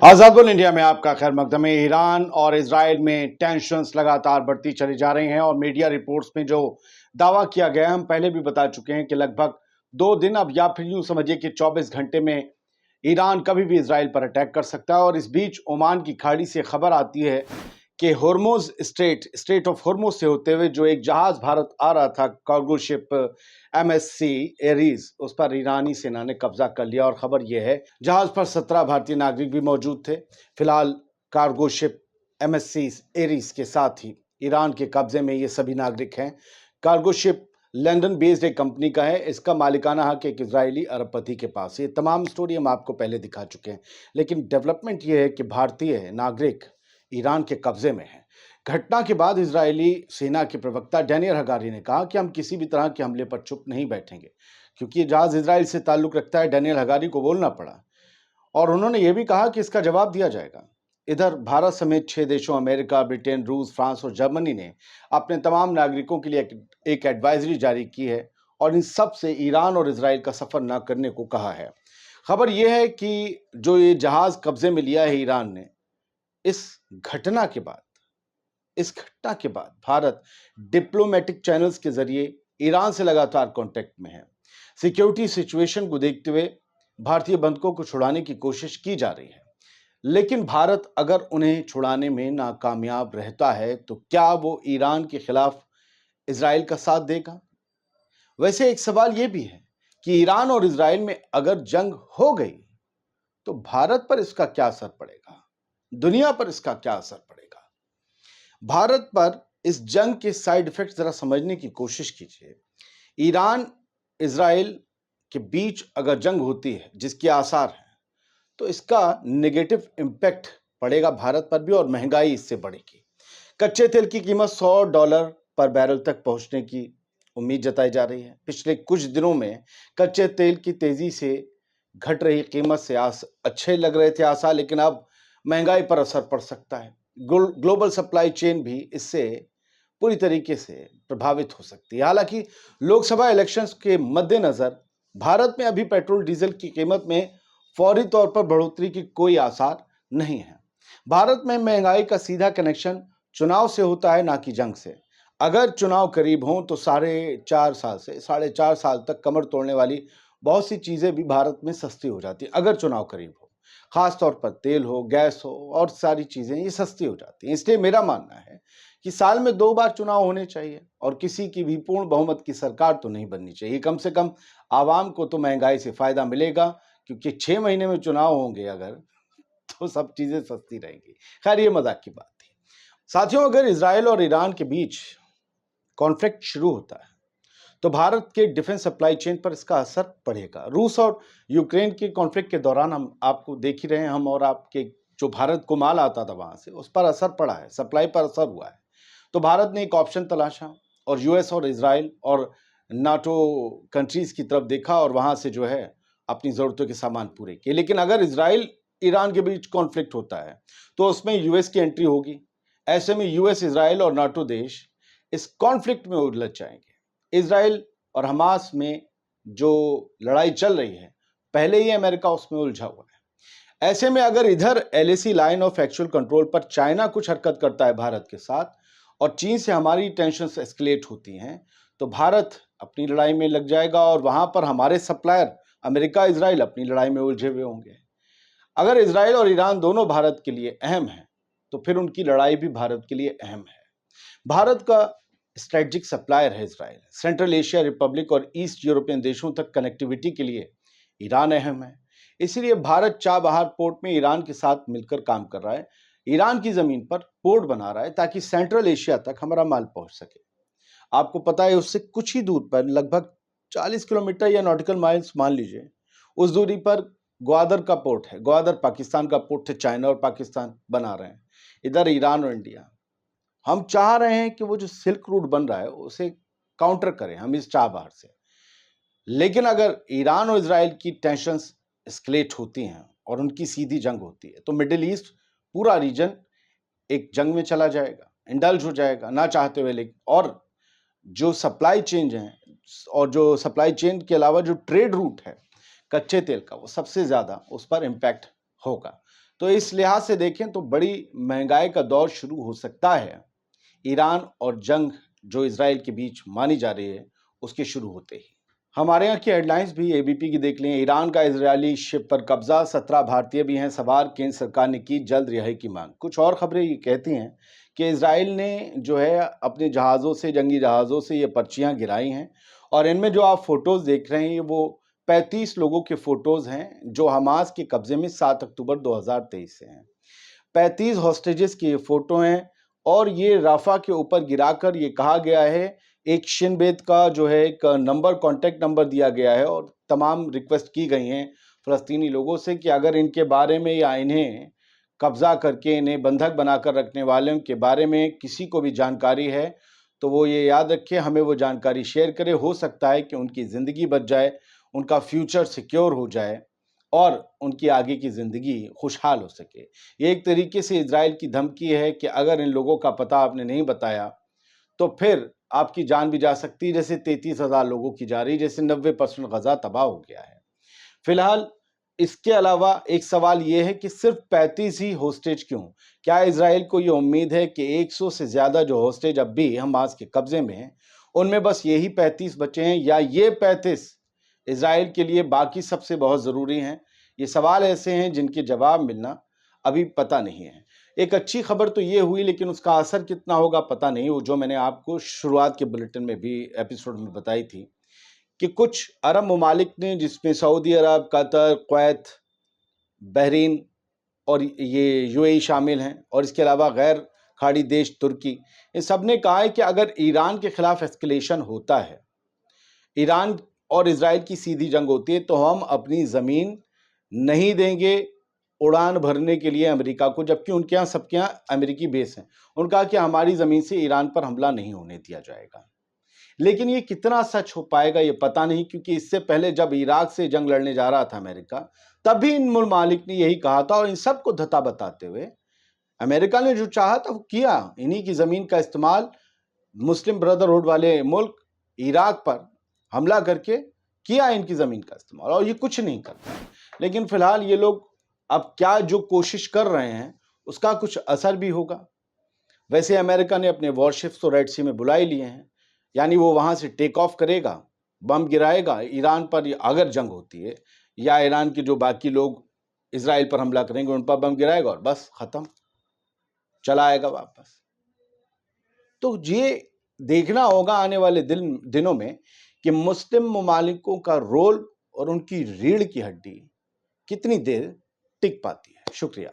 आजादुल India में आपका खैर मकदम है। ईरान और इजराइल में टेंशन्स लगातार बढ़ती चली जा रही हैं और मीडिया रिपोर्ट्स में जो दावा किया गया है, हम पहले भी बता चुके हैं कि लगभग 2 दिन अब या फिर यूं समझिए कि 24 घंटे में ईरान कभी भी इजराइल पर अटैक कर सकता है। और इस बीच ओमान की खाड़ी से खबर आती है कि होर्मुज स्ट्रेट ऑफ होर्मुज से होते हुए जो एक जहाज भारत आ रहा था, कार्गो शिप MSC एरीज, उस पर ईरानी सेना ने कब्जा कर लिया। और खबर यह है जहाज पर 17 भारतीय नागरिक भी मौजूद थे। फिलहाल कार्गो शिप MSC एरीज के साथ ही ईरान के कब्जे में ये सभी नागरिक हैं। कार्गो शिप लंदन बेस्ड एक कंपनी का है। इसका मालिकाना हक एक इजरायली अरबपति के पास। ये तमाम स्टोरी हम आपको पहले दिखा चुके हैं, लेकिन डेवलपमेंट ये है कि भारतीय नागरिक ईरान के कब्जे में है। घटना के बाद इजरायली सेना के प्रवक्ता डैनियल हगारी ने कहा कि हम किसी भी तरह के हमले पर चुप नहीं बैठेंगे, क्योंकि ये जहाज इजराइल से ताल्लुक रखता है। डैनियल हगारी को बोलना पड़ा और उन्होंने ये भी कहा कि इसका जवाब दिया जाएगा। इधर भारत समेत 6 देशों अमेरिका, ब्रिटेन, रूस, फ्रांस और जर्मनी ने अपने तमाम नागरिकों के लिए एक एडवाइजरी जारी की है और इन सब से ईरान और इजराइल का सफर न करने को कहा है। खबर यह है कि जो ये जहाज कब्जे में लिया है ईरान ने, इस घटना के बाद भारत डिप्लोमेटिक चैनल्स के जरिए ईरान से लगातार कांटेक्ट में है। सिक्योरिटी सिचुएशन को देखते हुए भारतीय बंधकों को छुड़ाने की कोशिश की जा रही है, लेकिन भारत अगर उन्हें छुड़ाने में नाकामयाब रहता है तो क्या वो ईरान के खिलाफ इजराइल का साथ देगा? वैसे एक सवाल यह भी है कि ईरान और इजराइल में अगर जंग हो गई तो भारत पर इसका क्या असर पड़ेगा, दुनिया पर इसका क्या असर पड़ेगा? भारत पर इस जंग के साइड इफेक्ट जरा समझने की कोशिश कीजिए। ईरान इजराइल के बीच अगर जंग होती है, जिसके आसार हैं, तो इसका नेगेटिव इम्पैक्ट पड़ेगा भारत पर भी और महंगाई इससे बढ़ेगी। कच्चे तेल की कीमत $100 पर बैरल तक पहुंचने की उम्मीद जताई जा रही है। पिछले कुछ दिनों में कच्चे तेल की तेजी से घट रही कीमत से अच्छे लग रहे थे आसार, लेकिन अब महंगाई पर असर पड़ सकता है। ग्लोबल सप्लाई चेन भी इससे पूरी तरीके से प्रभावित हो सकती है। हालांकि लोकसभा इलेक्शंस के मद्देनजर भारत में अभी पेट्रोल डीजल की कीमत में फौरी तौर पर बढ़ोतरी की कोई आसार नहीं है। भारत में महंगाई का सीधा कनेक्शन चुनाव से होता है, ना कि जंग से। अगर चुनाव करीब हों तो 4.5 साल तक कमर तोड़ने वाली बहुत सी चीजें भी भारत में सस्ती हो जाती है। अगर चुनाव करीब हो, खास तौर पर तेल हो, गैस हो और सारी चीजें ये सस्ती हो जाती हैं। इसलिए मेरा मानना है कि साल में 2 बार चुनाव होने चाहिए और किसी की भी पूर्ण बहुमत की सरकार तो नहीं बननी चाहिए। कम से कम आवाम को तो महंगाई से फायदा मिलेगा, क्योंकि 6 महीने में चुनाव होंगे अगर, तो सब चीजें सस्ती रहेंगी। खैर, ये मजाक की बात थी। साथियों, अगर इजराइल और ईरान के बीच कॉन्फ्लिक्ट शुरू होता है तो भारत के डिफेंस सप्लाई चेन पर इसका असर पड़ेगा। रूस और यूक्रेन के कॉन्फ्लिक्ट के दौरान हम आपको देख ही रहे हैं, हम और आपके जो भारत को माल आता था वहां से, उस पर असर पड़ा है, सप्लाई पर असर हुआ है। तो भारत ने एक ऑप्शन तलाशा और यूएस और इजराइल और नाटो कंट्रीज की तरफ देखा और वहां से जो है अपनी जरूरतों के सामान पूरे किए। लेकिन अगर इजराइल ईरान के बीच कॉन्फ्लिक्ट होता है तो उसमें यूएस की एंट्री होगी। ऐसे में यूएस, इजराइल और नाटो देश इस कॉन्फ्लिक्ट में उलझ जाएंगे। इजराइल और हमास में जो लड़ाई चल रही है, पहले ही अमेरिका उसमें उलझा हुआ है। ऐसे में अगर इधर LAC line of actual control पर चाइना कुछ हरकत करता है भारत के साथ और चीन से हमारी टेंशन्स एस्केलेट होती हैं, तो भारत अपनी लड़ाई में लग जाएगा और वहां पर हमारे सप्लायर अमेरिका, इजराइल अपनी लड़ाई में उलझे हुए होंगे। अगर इजराइल और ईरान दोनों भारत के लिए अहम हैं, तो फिर उनकी लड़ाई भी भारत के लिए अहम है। भारत का स्ट्रेटजिक सप्लायर है इजराइल। सेंट्रल एशिया रिपब्लिक और ईस्ट यूरोपियन देशों तक कनेक्टिविटी के लिए ईरान अहम है। इसीलिए भारत चाबहार पोर्ट में ईरान के साथ मिलकर काम कर रहा है, ईरान की जमीन पर पोर्ट बना रहा है ताकि सेंट्रल एशिया तक हमारा माल पहुंच सके। आपको पता है, उससे कुछ ही दूर पर, लगभग 40 किलोमीटर या नॉटिकल माइल्स मान लीजिए, उस दूरी पर ग्वादर का पोर्ट है। ग्वादर पाकिस्तान का पोर्ट है, चाइना और पाकिस्तान बना रहे हैं। इधर ईरान और इंडिया, हम चाह रहे हैं कि वो जो सिल्क रूट बन रहा है उसे काउंटर करें हम इस चाबहार से। लेकिन अगर ईरान और इजराइल की टेंशन्स एस्केलेट होती हैं और उनकी सीधी जंग होती है, तो मिडिल ईस्ट पूरा रीजन एक जंग में चला जाएगा, इंडल्ज हो जाएगा ना चाहते हुए। लेकिन और जो सप्लाई चेन है, और जो सप्लाई चेन के अलावा जो ट्रेड रूट है कच्चे तेल का, वो सबसे ज्यादा उस पर इम्पैक्ट होगा। तो इस लिहाज से देखें तो बड़ी महंगाई का दौर शुरू हो सकता है ईरान और जंग जो इजराइल के बीच मानी जा रही है उसके शुरू होते ही। हमारे यहाँ की हेडलाइंस भी एबीपी की देख लें। ईरान का इजरायली शिप पर कब्जा, 17 भारतीय भी हैं सवार, केंद्र सरकार ने की जल्द रिहाई की मांग। कुछ और खबरें ये कहती हैं कि इजराइल ने जो है अपने जहाज़ों से, जंगी जहाज़ों से ये पर्चियां गिराई हैं और इनमें जो आप फोटोज देख रहे हैं वो 35 लोगों के फोटोज हैं जो हमास के कब्जे में 7 अक्टूबर 2023 से हैं। 35 हॉस्टेजेस की ये फोटो हैं और ये राफा के ऊपर गिराकर ये कहा गया है, एक शिनबेत का जो है एक नंबर, कॉन्टैक्ट नंबर दिया गया है और तमाम रिक्वेस्ट की गई हैं फ़लस्तीनी लोगों से कि अगर इनके बारे में या इन्हें कब्ज़ा करके इन्हें बंधक बनाकर रखने वालों के बारे में किसी को भी जानकारी है तो वो ये याद रखे, हमें वो जानकारी शेयर करे। हो सकता है कि उनकी ज़िंदगी बच जाए, उनका फ्यूचर सिक्योर हो जाए और उनकी आगे की ज़िंदगी खुशहाल हो सके। ये एक तरीके से इजराइल की धमकी है कि अगर इन लोगों का पता आपने नहीं बताया तो फिर आपकी जान भी जा सकती है, जैसे 33,000 लोगों की जा रही, जैसे 90% गजा तबाह हो गया है। फिलहाल इसके अलावा एक सवाल ये है कि सिर्फ 35 ही होस्टेज क्यों? क्या इजराइल को ये उम्मीद है कि 100 से ज्यादा जो होस्टेज अब भी हमास के कब्जे में हैं उनमें बस यही 35 बचे हैं, या ये 35 इजराइल के लिए बाकी सबसे बहुत जरूरी हैं? ये सवाल ऐसे हैं जिनके जवाब मिलना अभी पता नहीं है। एक अच्छी खबर तो ये हुई, लेकिन उसका असर कितना होगा पता नहीं। वो जो मैंने आपको शुरुआत के बुलेटिन में भी, एपिसोड में बताई थी कि कुछ अरब ममालिक ने, जिसमें सऊदी अरब, कतर, कुवैत, बहरीन और ये यूएई शामिल हैं, और इसके अलावा गैर खाड़ी देश तुर्की, इन सब ने कहा है कि अगर ईरान के खिलाफ एस्केलेशन होता है, ईरान और इजराइल की सीधी जंग होती है, तो हम अपनी ज़मीन नहीं देंगे उड़ान भरने के लिए अमेरिका को, जबकि उनके यहाँ, सबके यहाँ अमेरिकी बेस हैं। उन्होंने कहा कि हमारी ज़मीन से ईरान पर हमला नहीं होने दिया जाएगा। लेकिन ये कितना सच हो पाएगा ये पता नहीं, क्योंकि इससे पहले जब इराक से जंग लड़ने जा रहा था अमेरिका, तब भी इन ममालिक ने यही कहा था और इन सबको धता बताते हुए अमेरिका ने जो चाहा था वो किया। इन्हीं की ज़मीन का इस्तेमाल मुस्लिम ब्रदरहुड वाले मुल्क इराक पर हमला करके किया, इनकी ज़मीन का इस्तेमाल, और ये कुछ नहीं करता। लेकिन फिलहाल ये लोग अब क्या जो कोशिश कर रहे हैं उसका कुछ असर भी होगा। वैसे अमेरिका ने अपने वॉरशिप्स तो रेड सी में बुला ही लिए हैं, यानी वो वहां से टेक ऑफ करेगा, बम गिराएगा ईरान पर अगर जंग होती है, या ईरान के जो बाकी लोग इजराइल पर हमला करेंगे उन पर बम गिराएगा और बस खत्म, चला आएगा वापस। तो ये देखना होगा आने वाले दिनों में कि मुस्लिम ममालिकों का रोल और उनकी रीढ़ की हड्डी कितनी देर टिक पाती है। शुक्रिया।